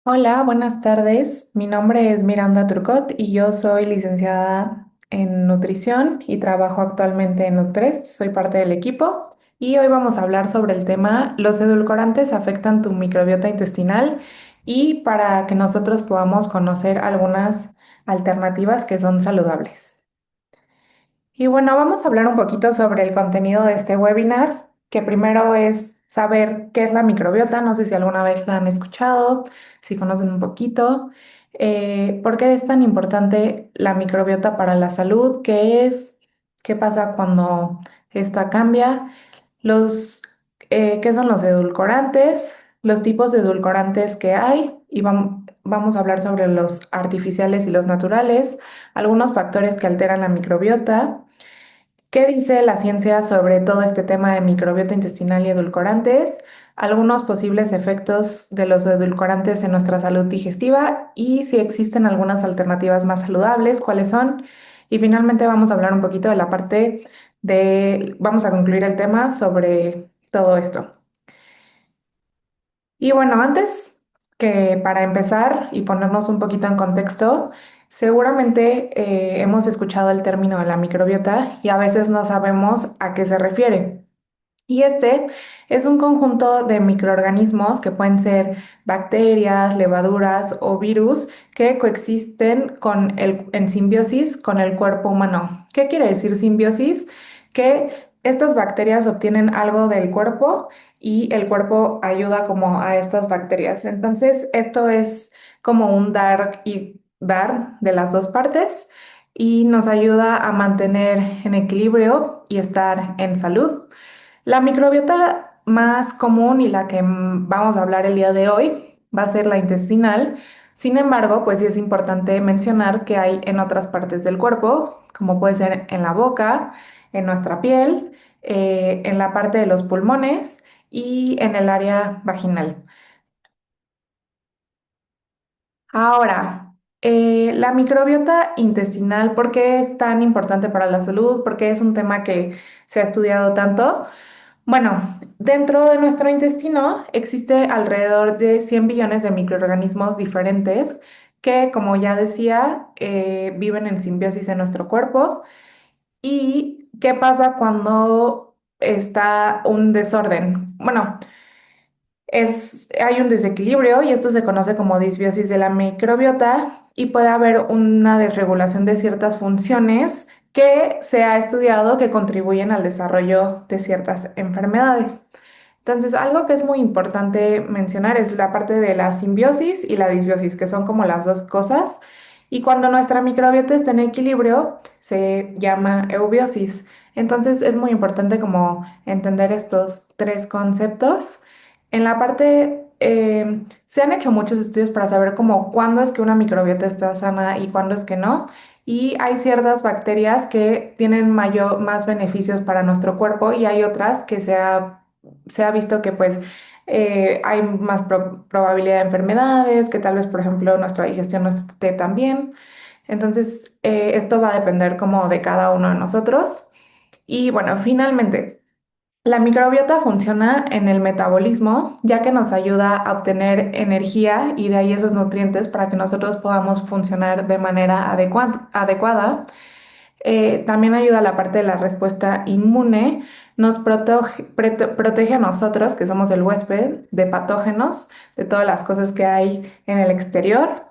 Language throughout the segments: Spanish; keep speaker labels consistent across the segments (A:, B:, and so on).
A: Hola, buenas tardes. Mi nombre es Miranda Turcot y yo soy licenciada en nutrición y trabajo actualmente en Nutrest. Soy parte del equipo y hoy vamos a hablar sobre el tema ¿los edulcorantes afectan tu microbiota intestinal? Y para que nosotros podamos conocer algunas alternativas que son saludables. Y bueno, vamos a hablar un poquito sobre el contenido de este webinar, que primero es saber qué es la microbiota. No sé si alguna vez la han escuchado, si conocen un poquito. ¿Por qué es tan importante la microbiota para la salud? ¿Qué es? ¿Qué pasa cuando esta cambia? ¿Qué son los edulcorantes? Los tipos de edulcorantes que hay. Y vamos a hablar sobre los artificiales y los naturales, algunos factores que alteran la microbiota. ¿Qué dice la ciencia sobre todo este tema de microbiota intestinal y edulcorantes? Algunos posibles efectos de los edulcorantes en nuestra salud digestiva y si existen algunas alternativas más saludables, cuáles son. Y finalmente vamos a hablar un poquito de la parte vamos a concluir el tema sobre todo esto. Y bueno, antes que para empezar y ponernos un poquito en contexto, seguramente hemos escuchado el término de la microbiota y a veces no sabemos a qué se refiere. Y este es un conjunto de microorganismos que pueden ser bacterias, levaduras o virus que coexisten en simbiosis con el cuerpo humano. ¿Qué quiere decir simbiosis? Que estas bacterias obtienen algo del cuerpo y el cuerpo ayuda como a estas bacterias. Entonces, esto es como un dar y dar de las dos partes y nos ayuda a mantener en equilibrio y estar en salud. La microbiota más común y la que vamos a hablar el día de hoy va a ser la intestinal. Sin embargo, pues sí es importante mencionar que hay en otras partes del cuerpo, como puede ser en la boca, en nuestra piel, en la parte de los pulmones y en el área vaginal. Ahora, la microbiota intestinal, ¿por qué es tan importante para la salud? ¿Por qué es un tema que se ha estudiado tanto? Bueno, dentro de nuestro intestino existe alrededor de 100 billones de microorganismos diferentes que, como ya decía, viven en simbiosis en nuestro cuerpo. ¿Y qué pasa cuando está un desorden? Bueno, hay un desequilibrio y esto se conoce como disbiosis de la microbiota y puede haber una desregulación de ciertas funciones que se ha estudiado que contribuyen al desarrollo de ciertas enfermedades. Entonces, algo que es muy importante mencionar es la parte de la simbiosis y la disbiosis, que son como las dos cosas. Y cuando nuestra microbiota está en equilibrio, se llama eubiosis. Entonces, es muy importante como entender estos tres conceptos. En la parte, se han hecho muchos estudios para saber como cuándo es que una microbiota está sana y cuándo es que no. Y hay ciertas bacterias que tienen más beneficios para nuestro cuerpo y hay otras que se ha visto que pues hay más probabilidad de enfermedades, que tal vez por ejemplo nuestra digestión no esté tan bien. Entonces, esto va a depender como de cada uno de nosotros. Y bueno, finalmente. La microbiota funciona en el metabolismo, ya que nos ayuda a obtener energía y de ahí esos nutrientes para que nosotros podamos funcionar de manera adecuada. También ayuda a la parte de la respuesta inmune, nos protege a nosotros, que somos el huésped, de patógenos, de todas las cosas que hay en el exterior.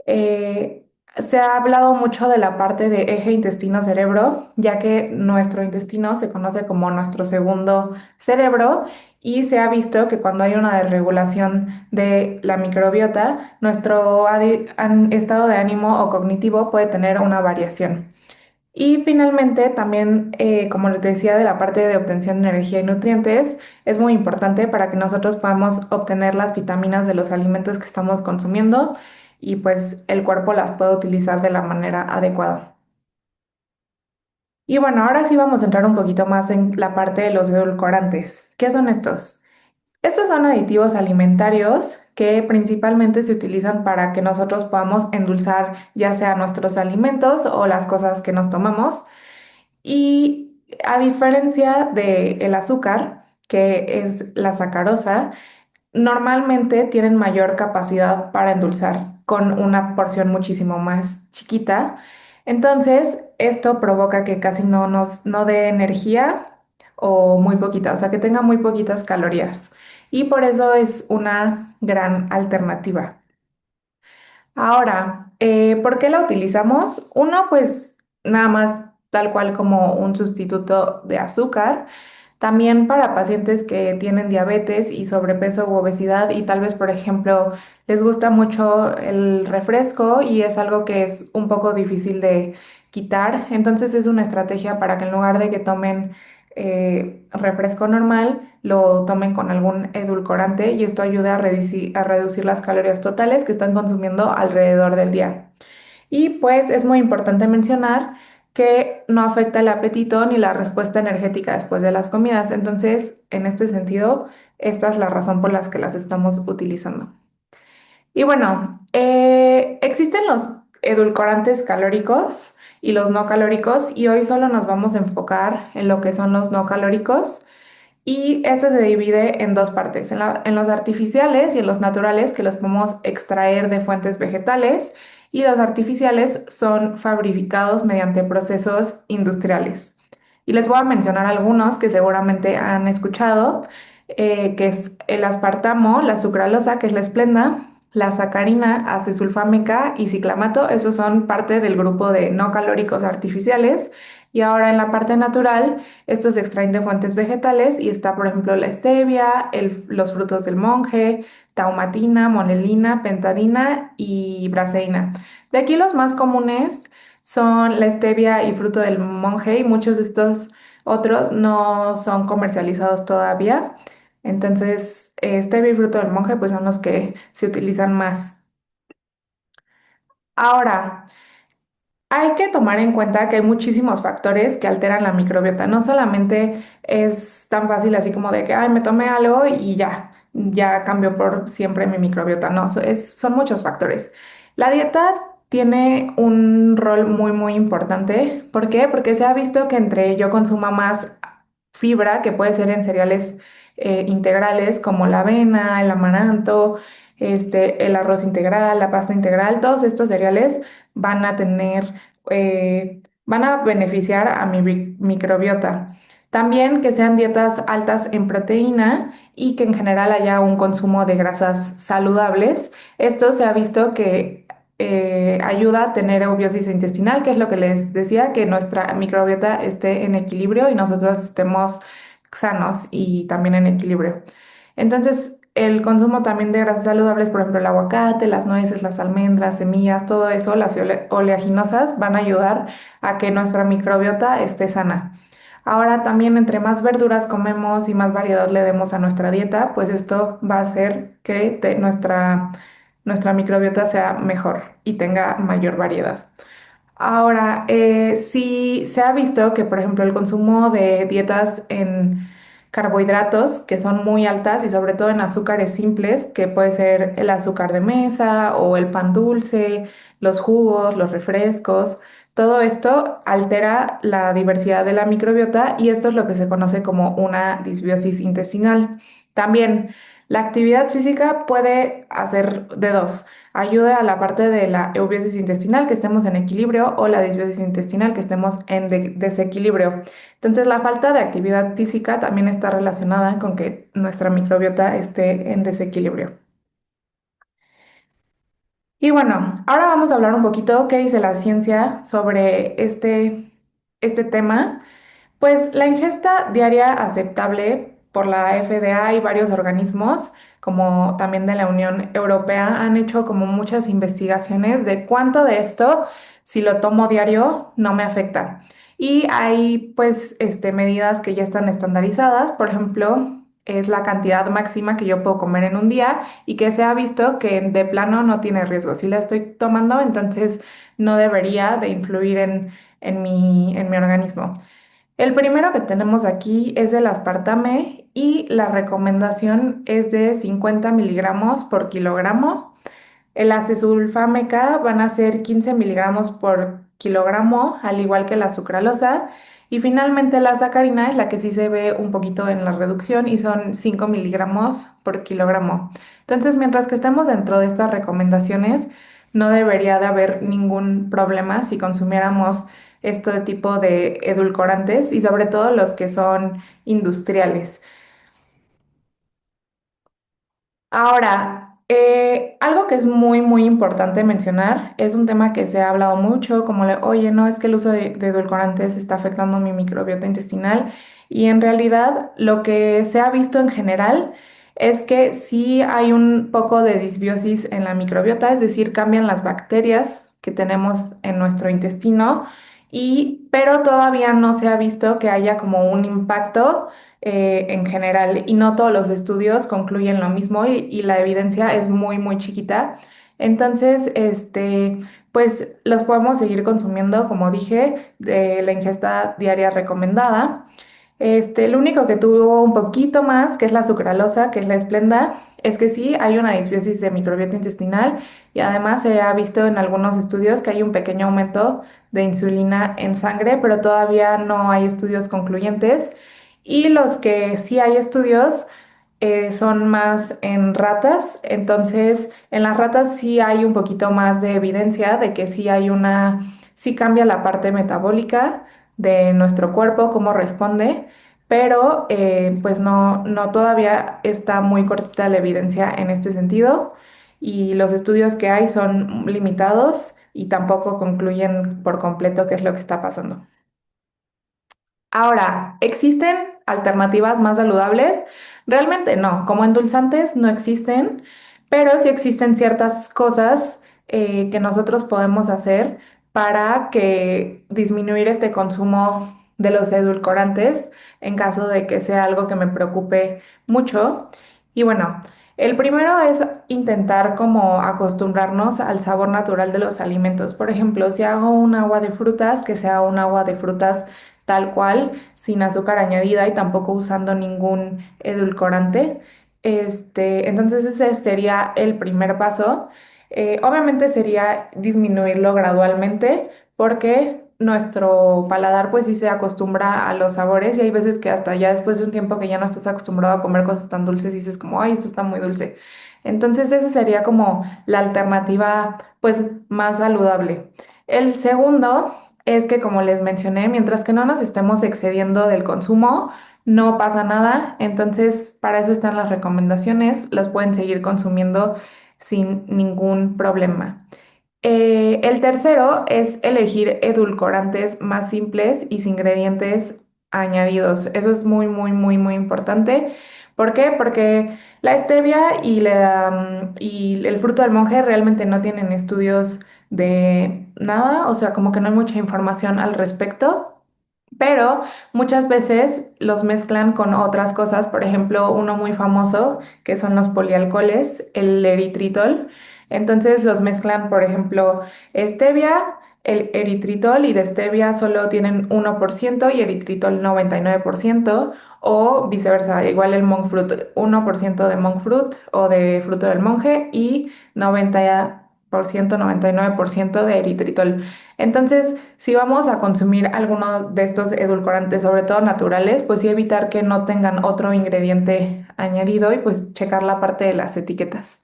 A: Eh, Se ha hablado mucho de la parte de eje intestino-cerebro, ya que nuestro intestino se conoce como nuestro segundo cerebro y se ha visto que cuando hay una desregulación de la microbiota, nuestro estado de ánimo o cognitivo puede tener una variación. Y finalmente, también, como les decía, de la parte de obtención de energía y nutrientes, es muy importante para que nosotros podamos obtener las vitaminas de los alimentos que estamos consumiendo y pues el cuerpo las puede utilizar de la manera adecuada. Y bueno, ahora sí vamos a entrar un poquito más en la parte de los edulcorantes. ¿Qué son estos? Estos son aditivos alimentarios que principalmente se utilizan para que nosotros podamos endulzar ya sea nuestros alimentos o las cosas que nos tomamos. Y a diferencia del azúcar, que es la sacarosa, normalmente tienen mayor capacidad para endulzar con una porción muchísimo más chiquita. Entonces, esto provoca que casi no dé energía o muy poquita, o sea, que tenga muy poquitas calorías. Y por eso es una gran alternativa. Ahora, ¿por qué la utilizamos? Uno, pues nada más tal cual como un sustituto de azúcar. También para pacientes que tienen diabetes y sobrepeso u obesidad y tal vez, por ejemplo, les gusta mucho el refresco y es algo que es un poco difícil de quitar. Entonces es una estrategia para que en lugar de que tomen refresco normal, lo tomen con algún edulcorante y esto ayuda a reducir las calorías totales que están consumiendo alrededor del día. Y pues es muy importante mencionar que no afecta el apetito ni la respuesta energética después de las comidas. Entonces, en este sentido, esta es la razón por la que las estamos utilizando. Y bueno, existen los edulcorantes calóricos y los no calóricos y hoy solo nos vamos a enfocar en lo que son los no calóricos. Y este se divide en dos partes, en los artificiales y en los naturales, que los podemos extraer de fuentes vegetales, y los artificiales son fabricados mediante procesos industriales. Y les voy a mencionar algunos que seguramente han escuchado, que es el aspartamo, la sucralosa, que es la esplenda, la sacarina, acesulfámica y ciclamato. Esos son parte del grupo de no calóricos artificiales. Y ahora en la parte natural, estos se extraen de fuentes vegetales y está, por ejemplo, la stevia, los frutos del monje, taumatina, monelina, pentadina y braseína. De aquí los más comunes son la stevia y fruto del monje y muchos de estos otros no son comercializados todavía. Entonces, stevia y fruto del monje pues son los que se utilizan más. Ahora, hay que tomar en cuenta que hay muchísimos factores que alteran la microbiota. No solamente es tan fácil así como de que, ay, me tomé algo y ya cambió por siempre mi microbiota. No, son muchos factores. La dieta tiene un rol muy importante. ¿Por qué? Porque se ha visto que entre yo consuma más fibra, que puede ser en cereales integrales como la avena, el amaranto, el arroz integral, la pasta integral, todos estos cereales van a van a beneficiar a mi microbiota. También que sean dietas altas en proteína y que en general haya un consumo de grasas saludables. Esto se ha visto que ayuda a tener eubiosis intestinal, que es lo que les decía, que nuestra microbiota esté en equilibrio y nosotros estemos sanos y también en equilibrio. Entonces, el consumo también de grasas saludables, por ejemplo, el aguacate, las nueces, las almendras, semillas, todo eso, las oleaginosas, van a ayudar a que nuestra microbiota esté sana. Ahora también entre más verduras comemos y más variedad le demos a nuestra dieta, pues esto va a hacer que nuestra microbiota sea mejor y tenga mayor variedad. Ahora, sí se ha visto que, por ejemplo, el consumo de dietas en carbohidratos, que son muy altas y sobre todo en azúcares simples, que puede ser el azúcar de mesa o el pan dulce, los jugos, los refrescos, todo esto altera la diversidad de la microbiota y esto es lo que se conoce como una disbiosis intestinal. También, la actividad física puede hacer de dos: ayuda a la parte de la eubiosis intestinal, que estemos en equilibrio, o la disbiosis intestinal, que estemos en desequilibrio. Entonces, la falta de actividad física también está relacionada con que nuestra microbiota esté en desequilibrio. Y bueno, ahora vamos a hablar un poquito qué dice la ciencia sobre este tema. Pues la ingesta diaria aceptable por la FDA y varios organismos, como también de la Unión Europea, han hecho como muchas investigaciones de cuánto de esto, si lo tomo diario, no me afecta. Y hay pues medidas que ya están estandarizadas, por ejemplo, es la cantidad máxima que yo puedo comer en un día y que se ha visto que de plano no tiene riesgo. Si la estoy tomando, entonces no debería de influir en mi organismo. El primero que tenemos aquí es el aspartame y la recomendación es de 50 miligramos por kilogramo. El acesulfame K van a ser 15 miligramos por kilogramo, al igual que la sucralosa. Y finalmente la sacarina es la que sí se ve un poquito en la reducción y son 5 miligramos por kilogramo. Entonces, mientras que estemos dentro de estas recomendaciones, no debería de haber ningún problema si consumiéramos este tipo de edulcorantes y sobre todo los que son industriales. Ahora, algo que es muy, muy importante mencionar es un tema que se ha hablado mucho, como, oye, no, es que el uso de edulcorantes está afectando mi microbiota intestinal y en realidad lo que se ha visto en general es que sí hay un poco de disbiosis en la microbiota, es decir, cambian las bacterias que tenemos en nuestro intestino pero todavía no se ha visto que haya como un impacto en general y no todos los estudios concluyen lo mismo y la evidencia es muy, muy chiquita. Entonces, pues los podemos seguir consumiendo, como dije, de la ingesta diaria recomendada. Lo único que tuvo un poquito más, que es la sucralosa, que es la esplenda, es que sí hay una disbiosis de microbiota intestinal y además se ha visto en algunos estudios que hay un pequeño aumento de insulina en sangre, pero todavía no hay estudios concluyentes. Y los que sí hay estudios son más en ratas, entonces en las ratas sí hay un poquito más de evidencia de que sí cambia la parte metabólica de nuestro cuerpo, cómo responde, pero pues no todavía está muy cortita la evidencia en este sentido y los estudios que hay son limitados y tampoco concluyen por completo qué es lo que está pasando. Ahora, ¿existen alternativas más saludables? Realmente no, como endulzantes no existen, pero sí existen ciertas cosas que nosotros podemos hacer para que disminuir este consumo de los edulcorantes en caso de que sea algo que me preocupe mucho. Y bueno, el primero es intentar como acostumbrarnos al sabor natural de los alimentos. Por ejemplo, si hago un agua de frutas, que sea un agua de frutas tal cual, sin azúcar añadida y tampoco usando ningún edulcorante. Entonces ese sería el primer paso. Obviamente sería disminuirlo gradualmente porque nuestro paladar pues sí se acostumbra a los sabores y hay veces que hasta ya después de un tiempo que ya no estás acostumbrado a comer cosas tan dulces dices como, ay, esto está muy dulce. Entonces esa sería como la alternativa pues más saludable. El segundo es que, como les mencioné, mientras que no nos estemos excediendo del consumo, no pasa nada. Entonces, para eso están las recomendaciones. Las pueden seguir consumiendo sin ningún problema. El tercero es elegir edulcorantes más simples y sin ingredientes añadidos. Eso es muy, muy, muy, muy importante. ¿Por qué? Porque la stevia y el fruto del monje realmente no tienen estudios de nada, o sea, como que no hay mucha información al respecto. Pero muchas veces los mezclan con otras cosas, por ejemplo, uno muy famoso que son los polialcoholes, el eritritol. Entonces los mezclan, por ejemplo, stevia, el eritritol y de stevia solo tienen 1% y eritritol 99% o viceversa, igual el monk fruit, 1% de monk fruit o de fruto del monje y 90%, 99% de eritritol. Entonces, si vamos a consumir alguno de estos edulcorantes, sobre todo naturales, pues sí evitar que no tengan otro ingrediente añadido y pues checar la parte de las etiquetas.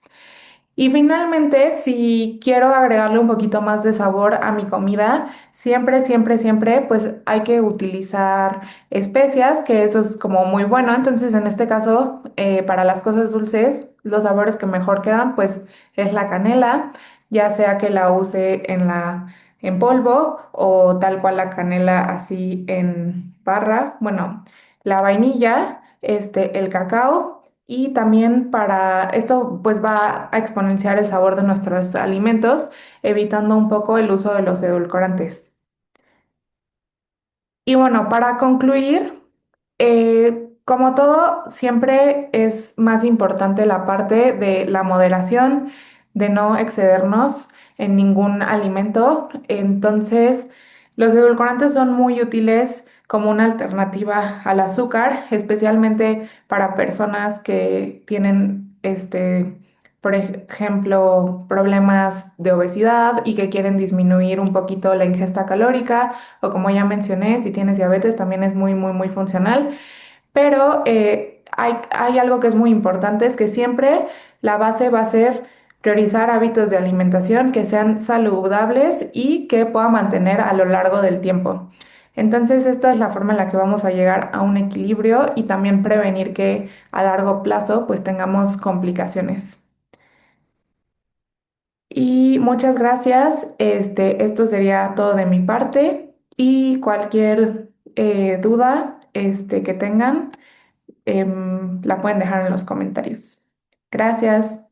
A: Y finalmente, si quiero agregarle un poquito más de sabor a mi comida, siempre, siempre, siempre, pues hay que utilizar especias, que eso es como muy bueno. Entonces, en este caso, para las cosas dulces, los sabores que mejor quedan, pues es la canela, ya sea que la use en polvo o tal cual la canela así en barra. Bueno, la vainilla, el cacao. Y también para esto pues va a exponenciar el sabor de nuestros alimentos, evitando un poco el uso de los edulcorantes. Y bueno, para concluir, como todo, siempre es más importante la parte de la moderación, de no excedernos en ningún alimento. Entonces, los edulcorantes son muy útiles como una alternativa al azúcar, especialmente para personas que tienen por ejemplo, problemas de obesidad y que quieren disminuir un poquito la ingesta calórica, o como ya mencioné, si tienes diabetes también es muy, muy, muy funcional. Pero hay algo que es muy importante, es que siempre la base va a ser priorizar hábitos de alimentación que sean saludables y que pueda mantener a lo largo del tiempo. Entonces, esta es la forma en la que vamos a llegar a un equilibrio y también prevenir que a largo plazo pues tengamos complicaciones. Y muchas gracias. Esto sería todo de mi parte y cualquier duda que tengan la pueden dejar en los comentarios. Gracias.